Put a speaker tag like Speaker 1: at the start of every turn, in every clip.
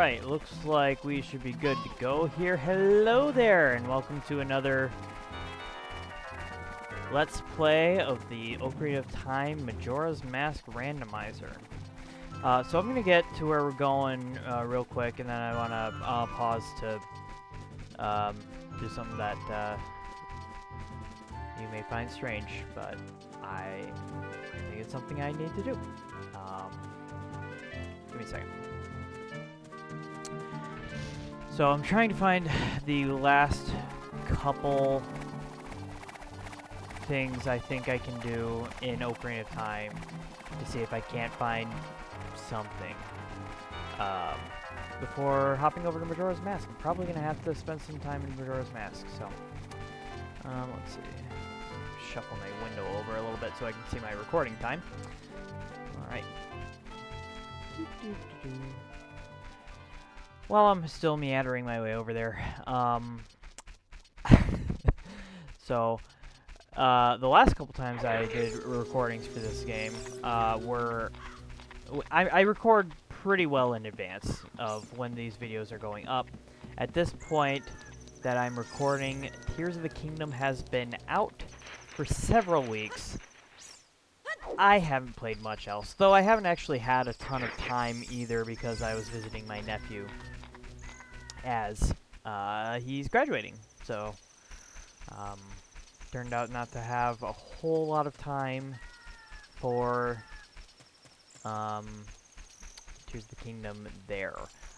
Speaker 1: Alright, looks like we should be good to go here. Hello there, and welcome to another Let's Play of the Ocarina of Time Majora's Mask Randomizer. So I'm going to get to where we're going real quick, and then I want to pause to do something that you may find strange, but I think it's something I need to do. Give me a second. So I'm trying to find the last couple things I think I can do in Ocarina of Time to see if I can't find something before hopping over to Majora's Mask. I'm probably going to have to spend some time in Majora's Mask, so let's see. Shuffle my window over a little bit so I can see my recording time. Alright. Well, I'm still meandering my way over there. So, the last couple times I did recordings for this game were... I record pretty well in advance of when these videos are going up. At this point that I'm recording, Tears of the Kingdom has been out for several weeks. I haven't played much else, though I haven't actually had a ton of time either because I was visiting my nephew as he's graduating. So, turned out not to have a whole lot of time for Tears of the Kingdom there.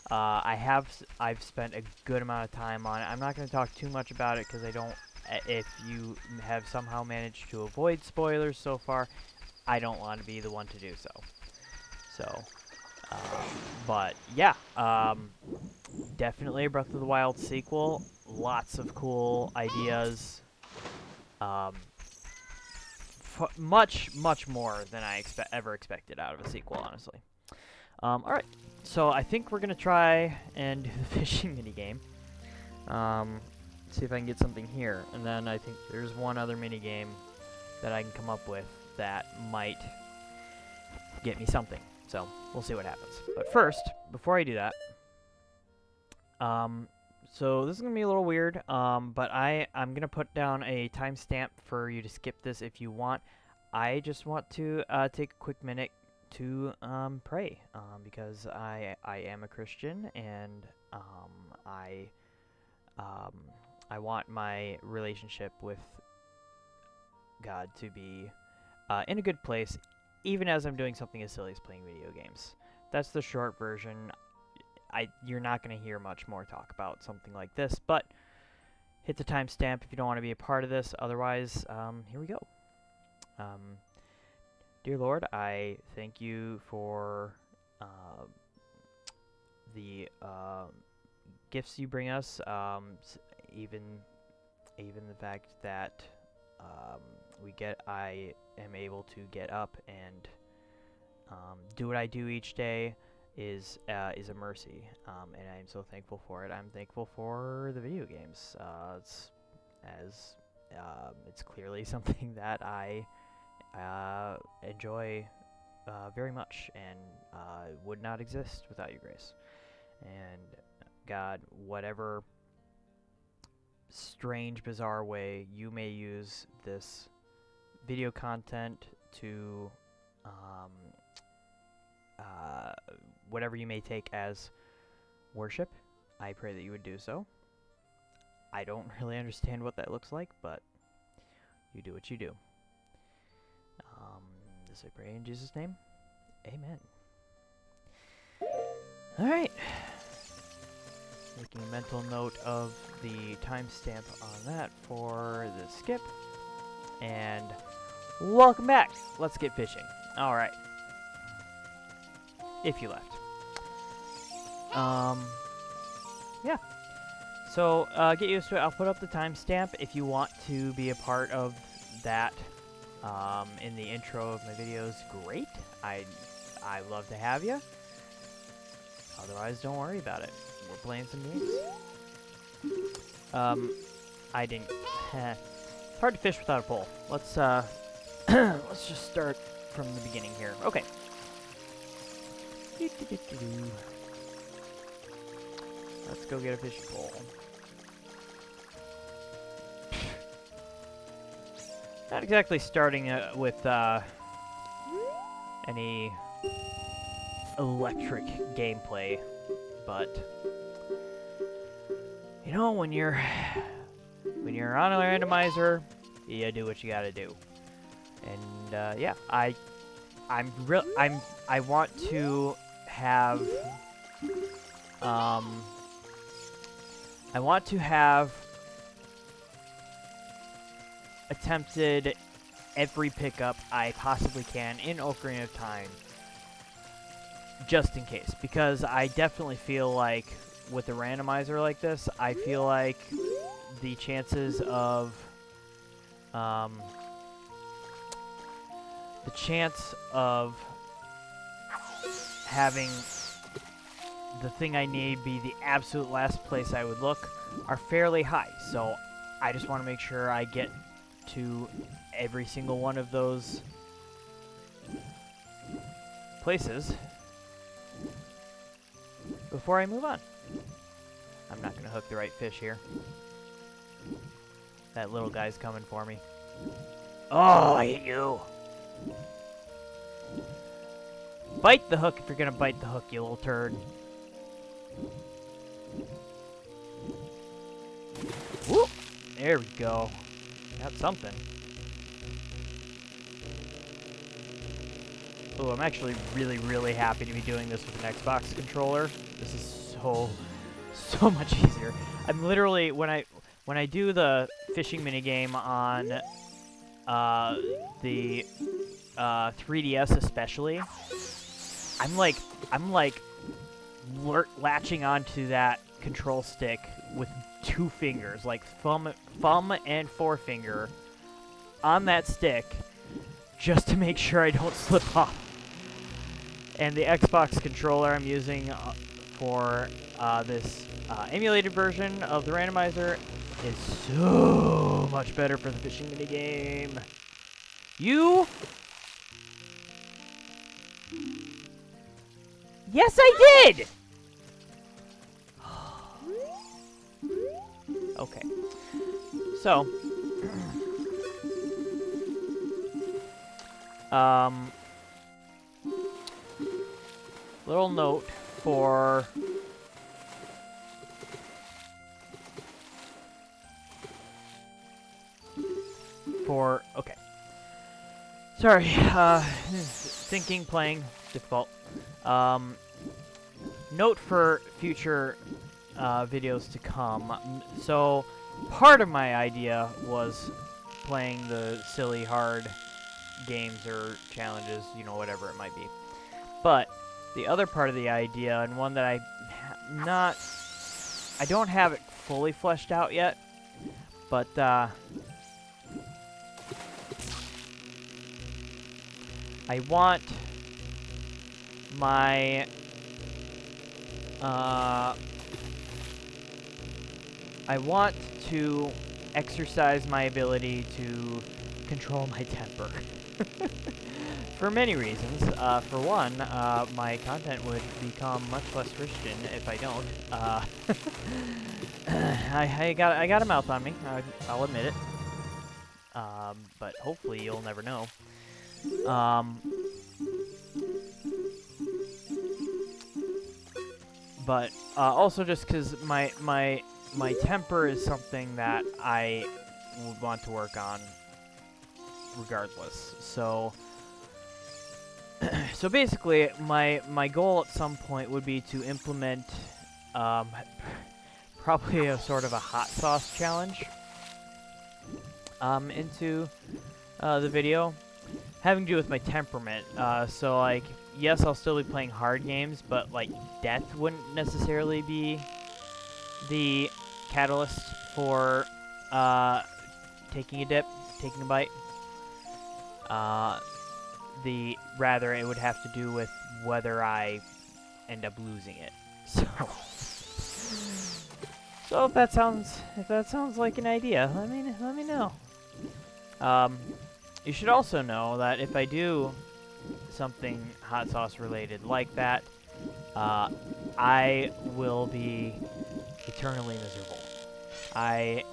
Speaker 1: I've spent a good amount of time on it. I'm not going to talk too much about it because I don't. If you have somehow managed to avoid spoilers so far, I don't want to be the one to do so. So, but yeah, definitely a Breath of the Wild sequel. Lots of cool ideas. Much more than I ever expected out of a sequel, honestly. Alright, so I think we're going to try and do the fishing minigame. See if I can get something here. And then I think there's one other minigame that I can come up with that might get me something. So, we'll see what happens. But first, before I do that, so this is going to be a little weird, but I'm going to put down a timestamp for you to skip this if you want. I just want to take a quick minute to pray, because I am a Christian, and I want my relationship with God to be in a good place, even as I'm doing something as silly as playing video games. That's the short version. You're not going to hear much more talk about something like this, but hit the timestamp if you don't want to be a part of this. Otherwise, here we go. Dear Lord, I thank you for the gifts you bring us, even the fact that I am able to get up and do what I do each day is a mercy, and I am so thankful for it. I'm thankful for the video games. It's clearly something that I enjoy very much, and would not exist without your grace. And God, whatever strange, bizarre way you may use this video content to whatever you may take as worship, I pray that you would do so. I don't really understand what that looks like, but you do what you do. This I pray in Jesus' name. Amen. Alright. Making a mental note of the timestamp on that for the skip. And welcome back. Let's get fishing. Alright. If you left. Yeah. So, get used to it. I'll put up the timestamp if you want to be a part of that in the intro of my videos. Great. I'd love to have you. Otherwise, don't worry about it. We're playing some games. I didn't... It's hard to fish without a pole. Let's, let's just start from the beginning here. Okay. Let's go get a fishing pole. Not exactly starting with any electric gameplay, but you know, when you're on a randomizer, you do what you gotta do. And yeah, I want to have attempted every pickup I possibly can in Ocarina of Time, just in case, because I definitely feel like with a randomizer like this, I feel like the chances of having the thing I need be the absolute last place I would look are fairly high. So I just want to make sure I get to every single one of those places before I move on. I'm not going to hook the right fish here. That little guy's coming for me. Oh, I hate you! Bite the hook if you're going to bite the hook, you little turd. Whoop! There we go. Got something. Oh, I'm actually really, really happy to be doing this with an Xbox controller. This is so much easier. I'm literally, when I do the fishing minigame on the 3DS especially, I'm like latching onto that control stick with 2 fingers, like thumb and forefinger on that stick, just to make sure I don't slip off. And the Xbox controller I'm using for this emulated version of the randomizer is so much better for the fishing minigame. You? Yes, I did! Okay. So, little note for okay. Sorry, thinking, playing, difficult. Note for future videos to come. So, part of my idea was playing the silly hard games or challenges, you know, whatever it might be. But the other part of the idea, and one that I don't have it fully fleshed out yet, but I want my I want to exercise my ability to control my temper. For many reasons. For one, my content would become much less Christian if I don't. I got a mouth on me. I'll admit it. But hopefully you'll never know. But also just because my temper is something that I would want to work on regardless. So so basically my goal at some point would be to implement probably a sort of a hot sauce challenge into the video, having to do with my temperament. So like, yes, I'll still be playing hard games, but like death wouldn't necessarily be the catalyst for taking a dip, taking a bite. Rather it would have to do with whether I end up losing it. So if that sounds like an idea, let me know. You should also know that if I do something hot sauce related like that, I will be eternally miserable. I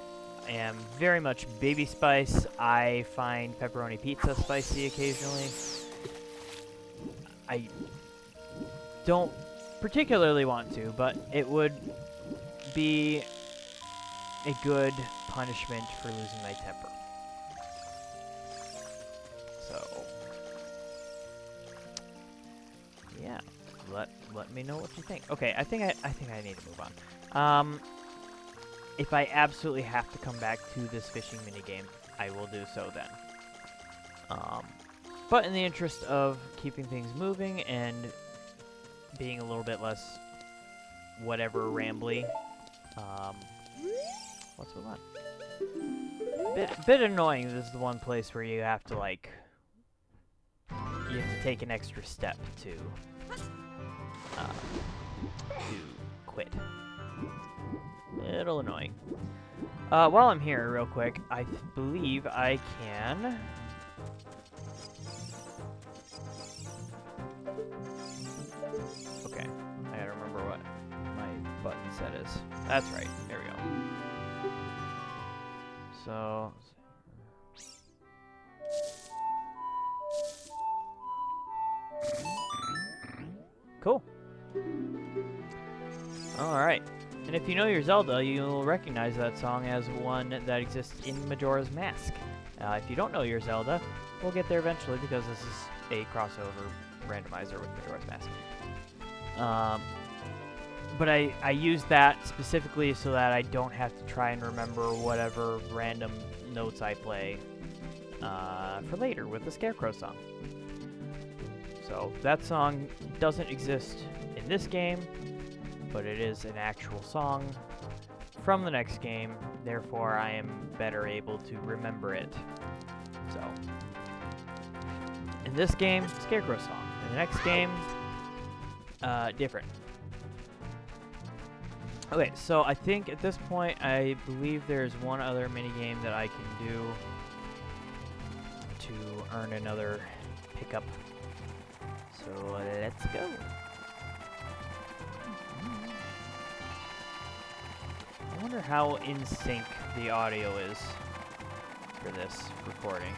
Speaker 1: am very much baby spice. I find pepperoni pizza spicy occasionally. I don't particularly want to, but it would be a good punishment for losing my temper. So, yeah, let me know what you think. Okay, I think I need to move on. If I absolutely have to come back to this fishing minigame, I will do so then. But in the interest of keeping things moving and being a little bit less whatever rambly, let's move on. Bit annoying. This is the one place where you have to you have to take an extra step to quit. Little annoying. While I'm here, real quick, I believe I can. Okay, I gotta remember what my button set is. That's right. There we go. So. Cool. Alright. And if you know your Zelda, you'll recognize that song as one that exists in Majora's Mask. If you don't know your Zelda, we'll get there eventually because this is a crossover randomizer with Majora's Mask. But I use that specifically so that I don't have to try and remember whatever random notes I play for later with the Scarecrow song. So that song doesn't exist in this game, but it is an actual song from the next game, therefore I am better able to remember it. So, in this game, Scarecrow song. In the next game, different. Okay, so I think at this point, I believe there's one other minigame that I can do to earn another pickup. So let's go. I wonder how in sync the audio is for this recording.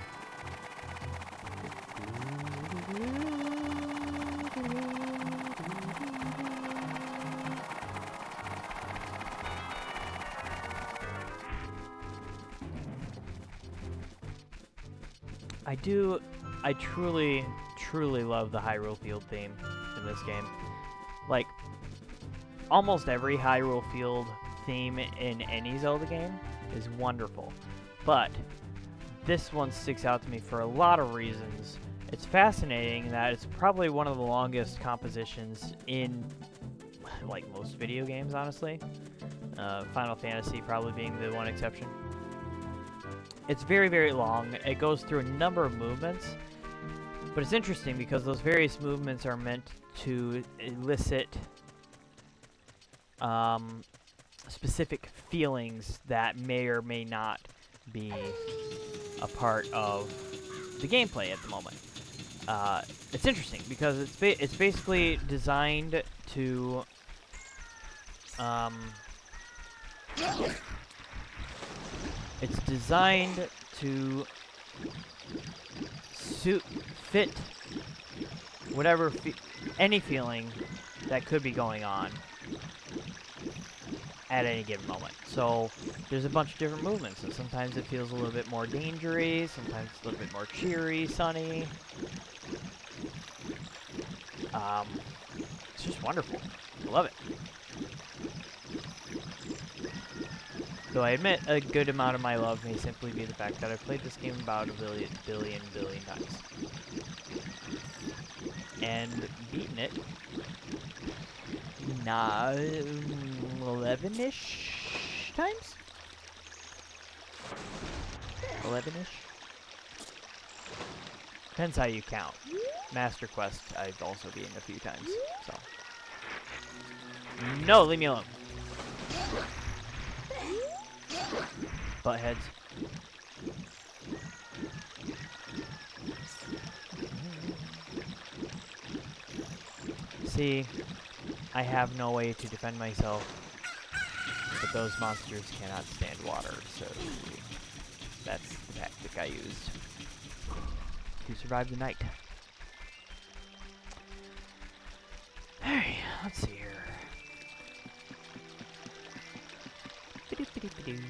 Speaker 1: I truly love the Hyrule Field theme in this game. Like, almost every Hyrule Field theme in any Zelda game is wonderful, but this one sticks out to me for a lot of reasons. It's fascinating that it's probably one of the longest compositions in, like, most video games, honestly. Final Fantasy probably being the one exception. It's very, very long. It goes through a number of movements, but it's interesting because those various movements are meant to elicit specific feelings that may or may not be a part of the gameplay at the moment. It's interesting because it's basically designed to fit whatever any feeling that could be going on at any given moment. So there's a bunch of different movements. So sometimes it feels a little bit more dangerous, sometimes it's a little bit more cheery, sunny. It's just wonderful. I love it. Though I admit a good amount of my love may simply be the fact that I've played this game about a billion times. And beaten it 11-ish times? 11-ish? Depends how you count. Master Quest I've also beaten a few times, so. No, leave me alone. Buttheads. See, I have no way to defend myself, but those monsters cannot stand water, so that's the tactic I used to survive the night. Alright, let's see here. I'm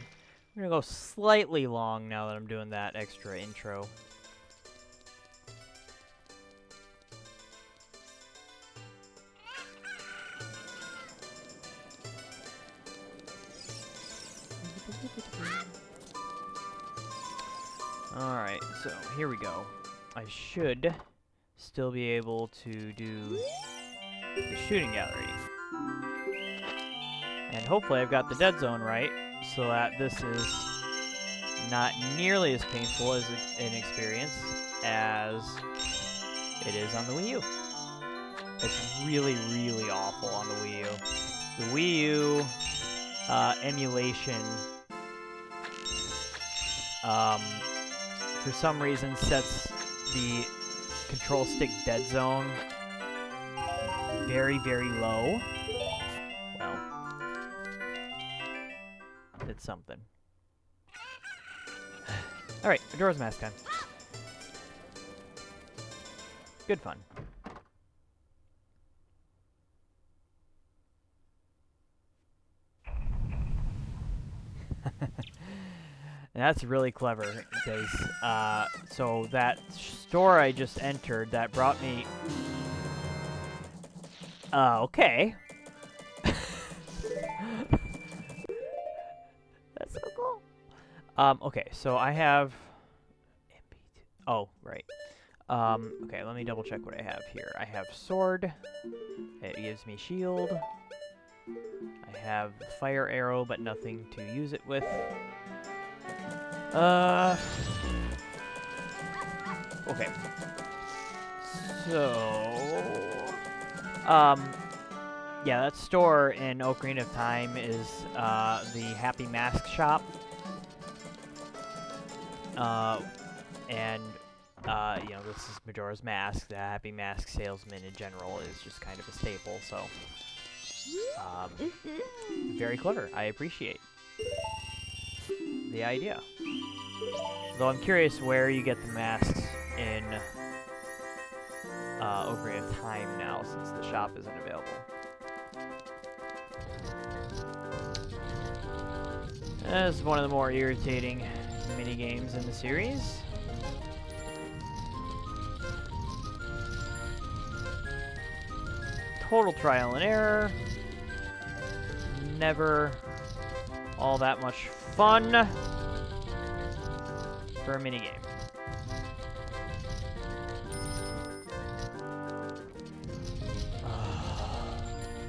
Speaker 1: gonna go slightly long now that I'm doing that extra intro. Alright, so here we go. I should still be able to do the shooting gallery. And hopefully I've got the dead zone right, so that this is not nearly as painful as an experience as it is on the Wii U. It's really, really awful on the Wii U. The Wii U emulation for some reason sets the control stick dead zone very, very low. Well, did something. Alright, Majora's Mask time. Good fun. That's really clever, because, so that store I just entered, that brought me... okay. That's so cool. Okay, so I have... Oh, right. Okay, let me double check what I have here. I have sword. It gives me shield. I have fire arrow, but nothing to use it with. Okay. So, yeah, that store in Ocarina of Time is, the Happy Mask shop. And, you know, this is Majora's Mask. The Happy Mask salesman in general is just kind of a staple, so, very clever. I appreciate the idea. Though I'm curious where you get the masks in Ocarina of Time now, since the shop isn't available. This is one of the more irritating mini-games in the series. Total trial and error. Never all that much fun for a minigame.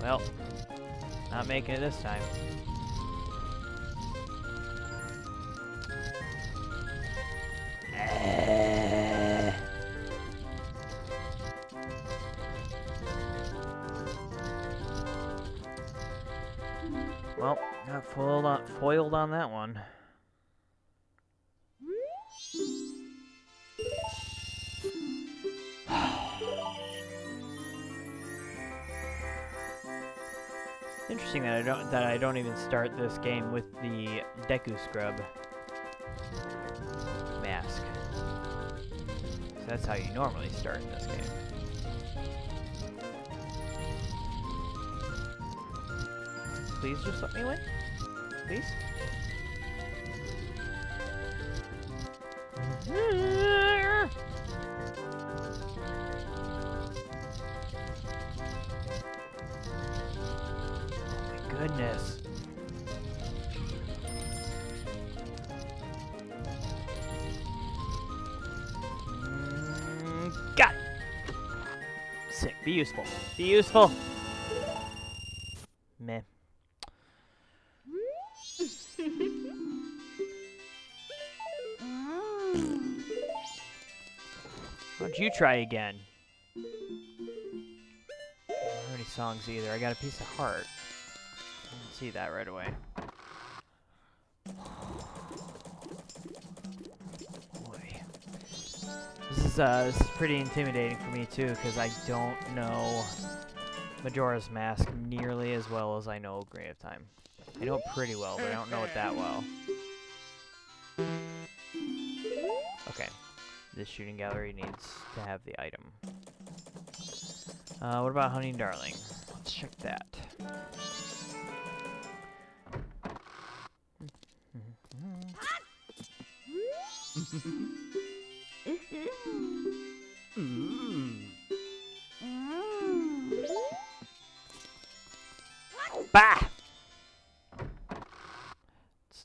Speaker 1: Well, not making it this time. Well, got foiled on that one. Interesting that I don't even start this game with the Deku Scrub mask. So that's how you normally start in this game. Please just let me win. Please. Goodness. Got it. Sick. Be useful. Be useful. Meh. Why don't you try again? I don't have any songs either. I got a piece of heart. I didn't see that right away. Boy. This is pretty intimidating for me too, because I don't know Majora's Mask nearly as well as I know Ocarina of Time. I know it pretty well, but I don't know it that well. Okay. This shooting gallery needs to have the item. What about Honey and Darling? Let's check that. Bah!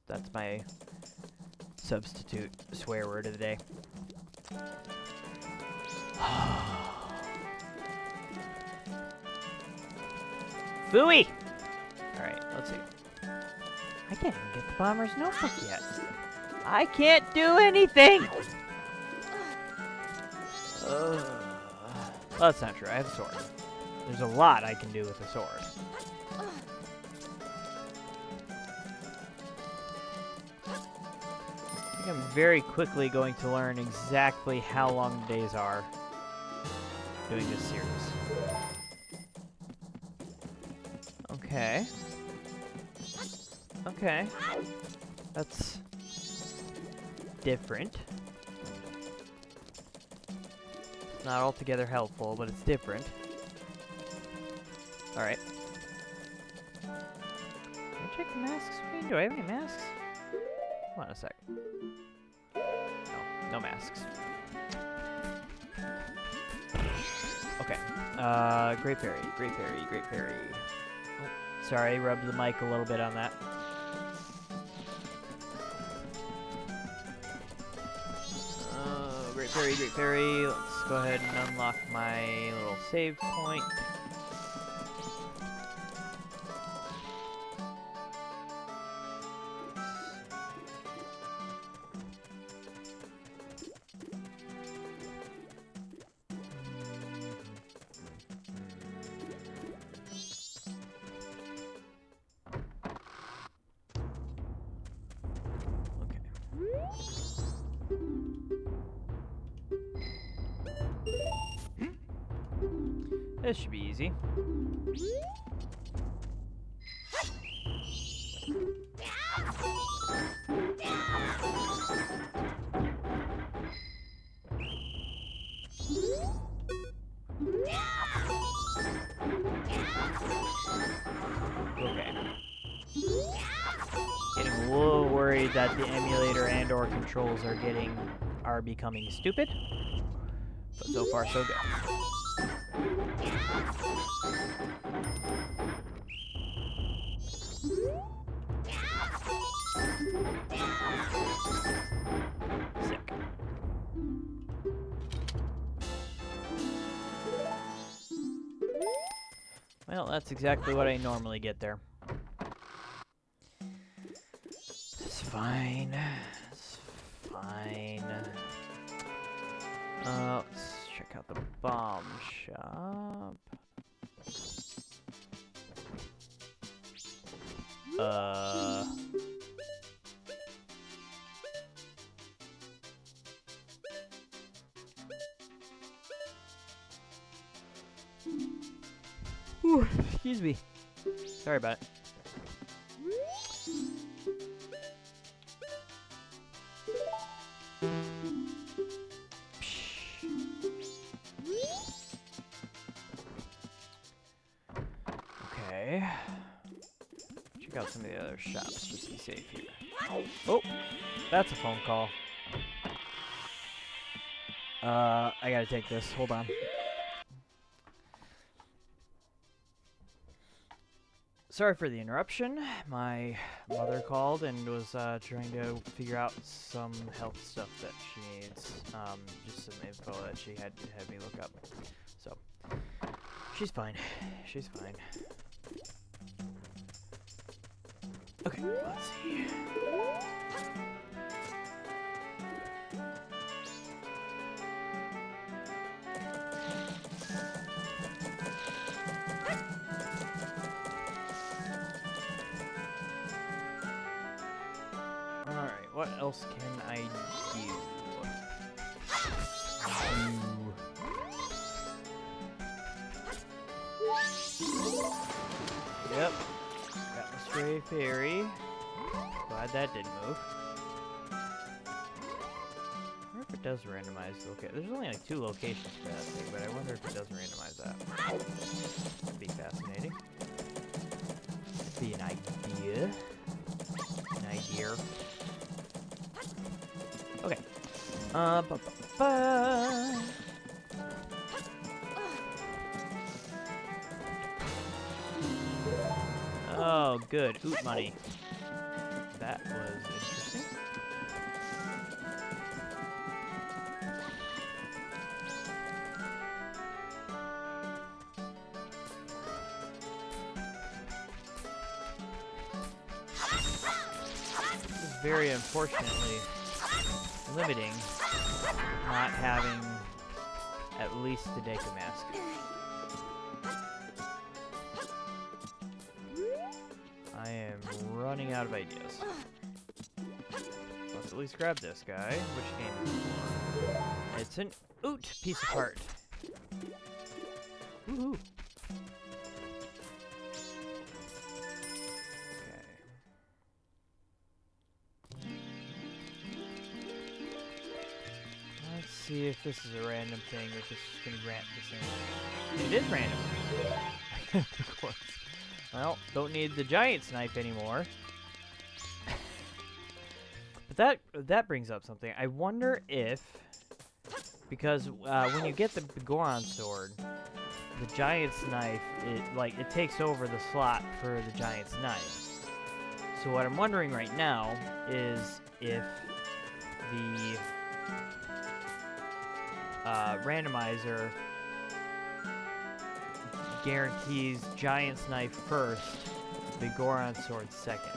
Speaker 1: That's my substitute swear word of the day. Phooey! Alright, let's see. I can't even get the Bomber's Notebook yet. I can't do anything! Well, that's not true. I have a sword. There's a lot I can do with a sword. I think I'm very quickly going to learn exactly how long the days are doing this series. Okay. Okay. That's different. Not altogether helpful, but it's different. Alright. Can I check the mask screen? Do I have any masks? Hold on a sec. No, no masks. Okay. Great Fairy, Great Fairy, Great Fairy. Oh, sorry, rubbed the mic a little bit on that. Great Fairy, Great Fairy. Let's go ahead and unlock my little save point. This should be easy. Okay. Getting a little worried that the emulator and/or controls are becoming stupid. But so far so good. Sick. Well, that's exactly what I normally get there. It's fine. It's fine. Let's check out the bomb shop. Ooh, excuse me. Sorry about it. Okay. Check out some of the other shops just to be safe here. Oh, that's a phone call. I gotta take this. Hold on. Sorry for the interruption. My mother called and was trying to figure out some health stuff that she needs. Just some info that she had me look up. So, she's fine. She's fine. Okay, let's see. Alright, what else can I do? Stray Fairy. Glad that didn't move. I wonder if it does randomize the location. There's only like 2 locations for that thing, but I wonder if it does randomize that. That'd be fascinating. That'd be an idea. An idea. Okay. Ba-ba-ba. Oh, good. Oot money. That was interesting. This is very unfortunately limiting not having at least the Deku Mask. I am running out of ideas. Let's at least grab this guy. Which game is it for? It's an Oot piece of art. Woohoo! Okay. Let's see if this is a random thing or if this is going to grant the same thing. It is random. Of course. Well, don't need the giant's knife anymore. But that brings up something. I wonder if, because when you get the Goron sword, the giant's knife, it takes over the slot for the giant's knife. So what I'm wondering right now is if the randomizer guarantees giant's knife first, the Goron sword second.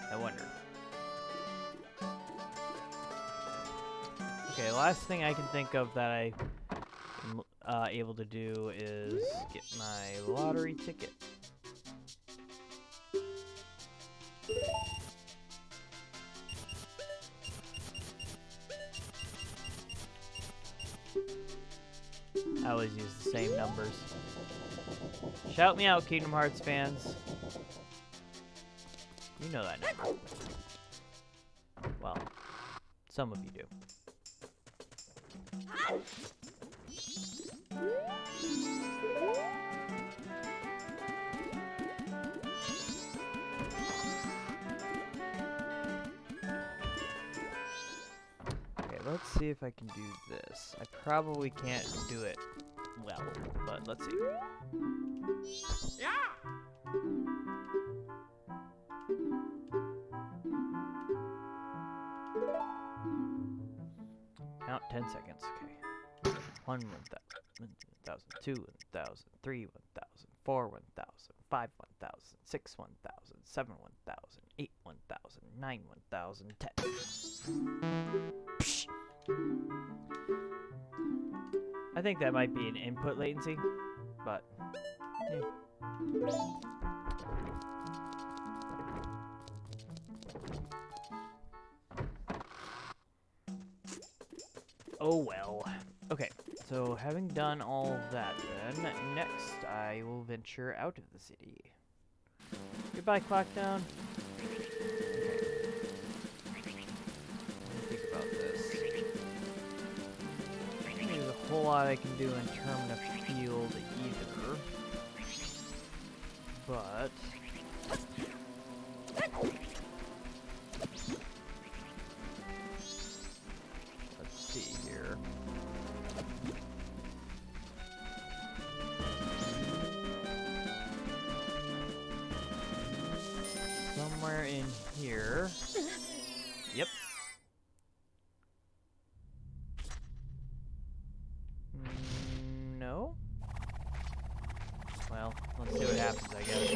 Speaker 1: I wonder. Okay, last thing I can think of that I am able to do is get my lottery ticket. I always use the same numbers. Shout me out, Kingdom Hearts fans. You know that number. Well, some of you do. Okay, let's see if I can do this. I probably can't do it well, but let's see. Yeah. Count 10 seconds. Okay. 1, 1,000, 2, 1,000, 3, 1,000, 4, 1,000, 5, 1,000, 6, 1,000, 7, 1,000, 8, 1,000, 9, 1,000, 10. Psh. I think that might be an input latency, but yeah. Oh well. Okay, so having done all of that then, next I will venture out of the city. Goodbye, Clockdown. Okay. Think about this. There's a whole lot I can do in Termina Field either. But let's see here. Somewhere in here. Yep. No? Well, let's see what happens, I guess.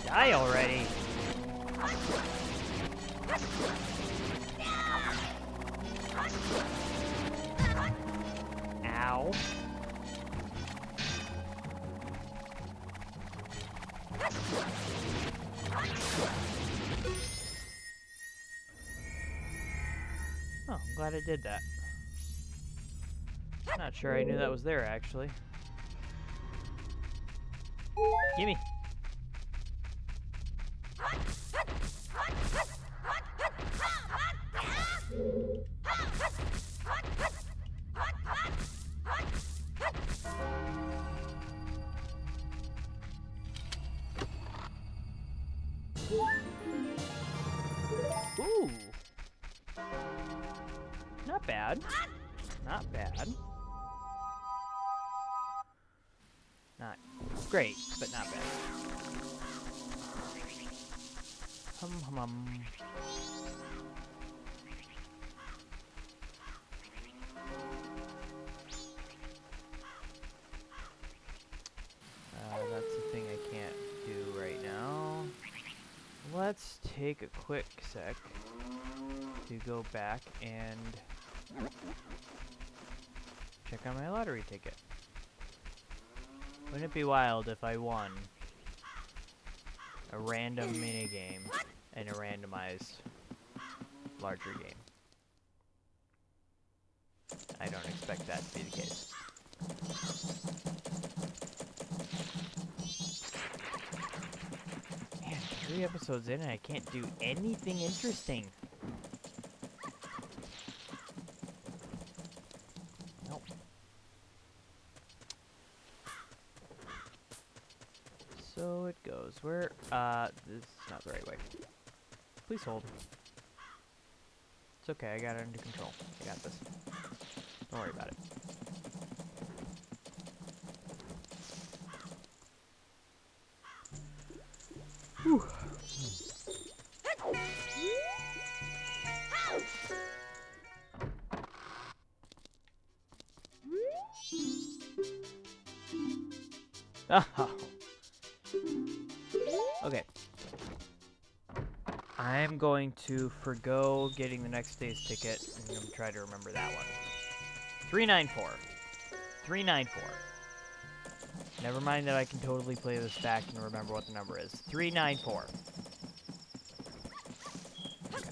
Speaker 1: Die already! Glad I did that. Not sure I knew that was there, actually. Gimme! Ooh! Not bad. Not bad. Not great, but not bad. Hum hum hum. That's the thing I can't do right now. Let's take a quick sec to go back and check on my lottery ticket. Wouldn't it be wild if I won a random minigame and a randomized larger game? I don't expect that to be the case. Man, 3 episodes in and I can't do anything interesting. Nope. So it goes. Where, this is not the right way. Please hold. It's okay, I got it under control. I got this. Don't worry about it. Whew. Oh. Okay. I'm going to forgo getting the next day's ticket and I'm gonna try to remember that one. 394. 394. Never mind that I can totally play this back and remember what the number is. 394. Okay.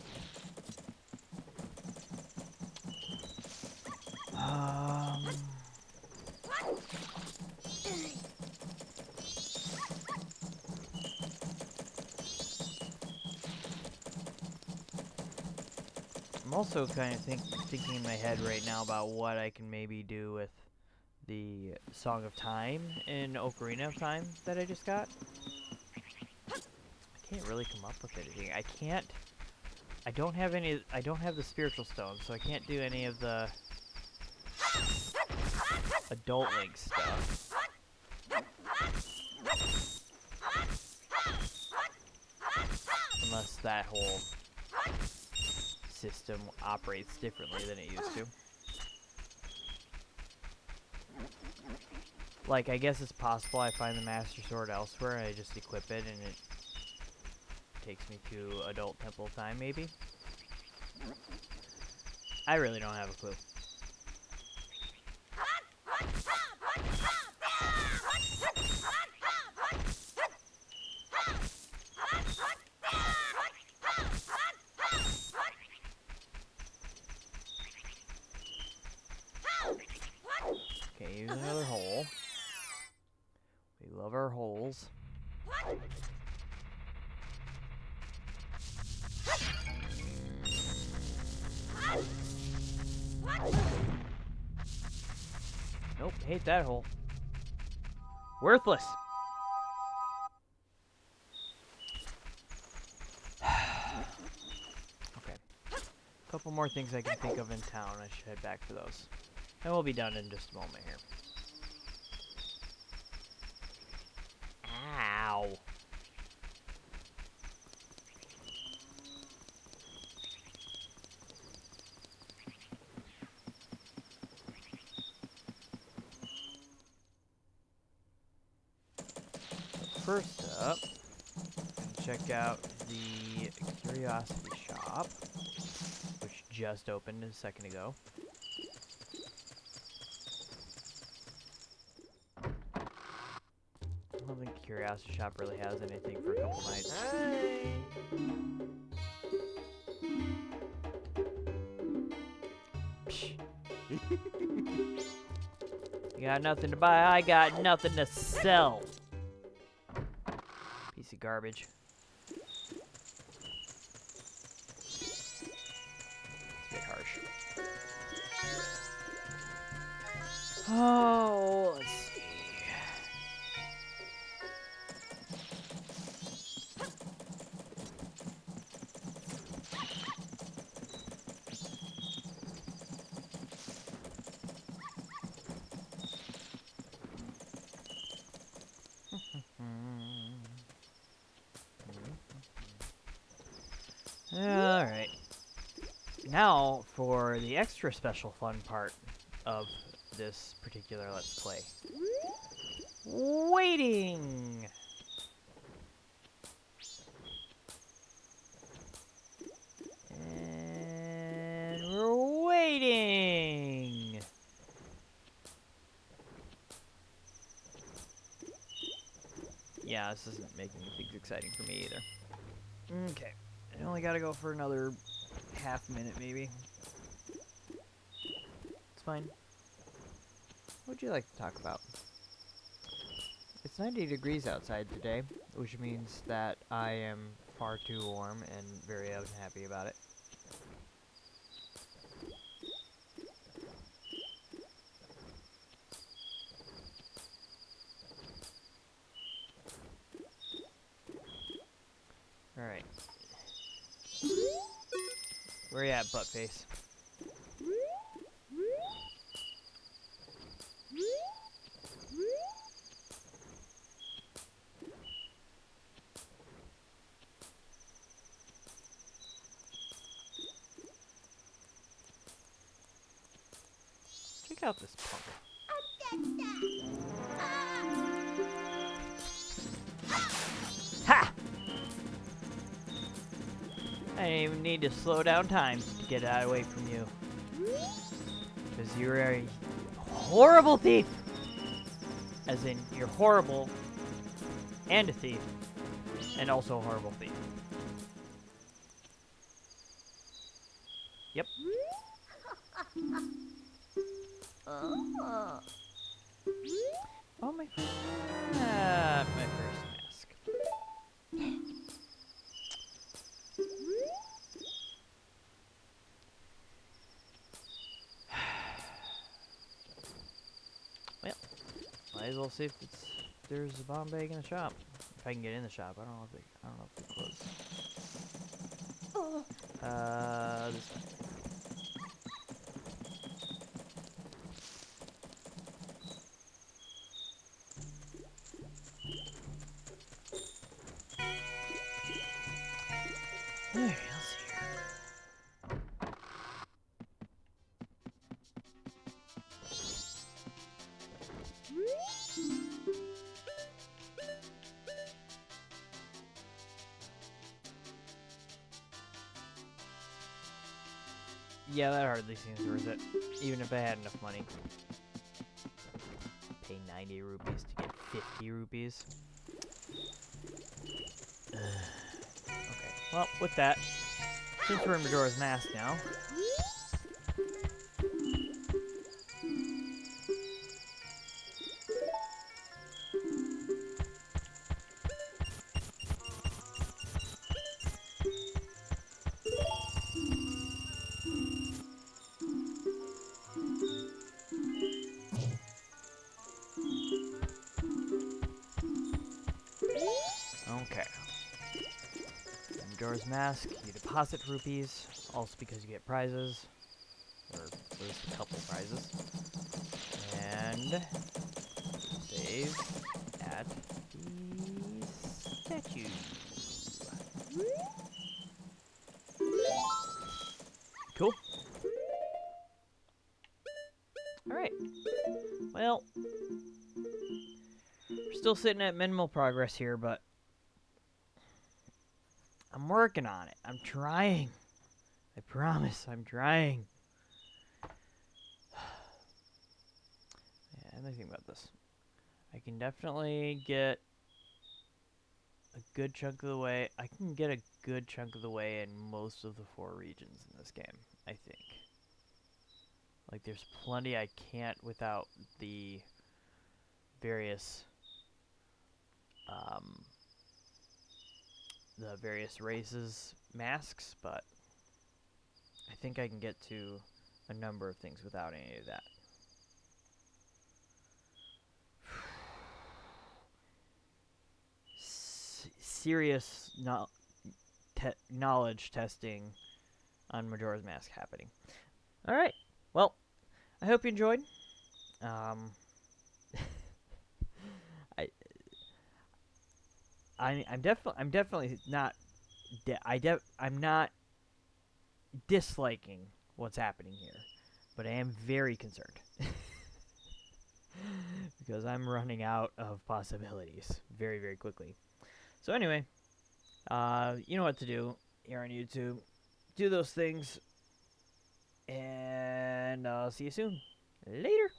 Speaker 1: I'm also kind of thinking in my head right now about what I can maybe do with the Song of Time in Ocarina of Time that I just got. I can't really come up with anything. I don't have the spiritual stones, so I can't do any of the adult Link stuff. Unless that whole system operates differently than it used to. Like, I guess it's possible I find the Master Sword elsewhere and I just equip it and it takes me to Adult Temple time, maybe? I really don't have a clue. Okay, use another hole. We love our holes. Nope, hate that hole. Worthless. Okay. A couple more things I can think of in town. I should head back for those. And we'll be done in just a moment here. Ow. First up, check out the Curiosity Shop, which just opened a second ago. I don't think Curiosity Shop really has anything for a couple nights. You got nothing to buy, I got nothing to sell. Piece of garbage. It's a bit harsh. Oh, let's see. Alright. Now for the extra special fun part of this particular Let's Play. Waiting! And we're waiting! Yeah, this isn't making things exciting for me either. Okay. I only gotta go for another half minute, maybe. It's fine. What would you like to talk about? It's 90 degrees outside today, which means that I am far too warm and very unhappy about it. Alright. Where you at, buttface? Check out this punk. Ha! I didn't even need to slow down time to get out away from you. Because you're a horrible thief! As in, you're horrible and a thief. And also a horrible thief. Yep. Oh, my first mask. Well, might as well see if there's a bomb bag in the shop. If I can get in the shop, I don't know if they close. This way. Alright, let's see here. Yeah, that hardly seems worth it, even if I had enough money. Pay 90 rupees to get 50 rupees. Okay, well, with that, since we're in Majora's Mask now, okay. In Majora's Mask, you deposit rupees, also because you get prizes, or at least a couple prizes, and save at the statue. Cool. Alright. Well, we're still sitting at minimal progress here, but I'm working on it. I'm trying. I promise, I'm trying. Yeah, let me think about this. I can definitely get a good chunk of the way. I can get a good chunk of the way in most of the 4 regions in this game, I think. Like, there's plenty I can't without the various, um, races masks, but I think I can get to a number of things without any of that. Serious knowledge testing on Majora's Mask happening. All right. Well, I hope you enjoyed. Um, I, I'm definitely not. I'm not disliking what's happening here, but I am very concerned because I'm running out of possibilities very, very quickly. So anyway, you know what to do here on YouTube. Do those things, and I'll see you soon. Later.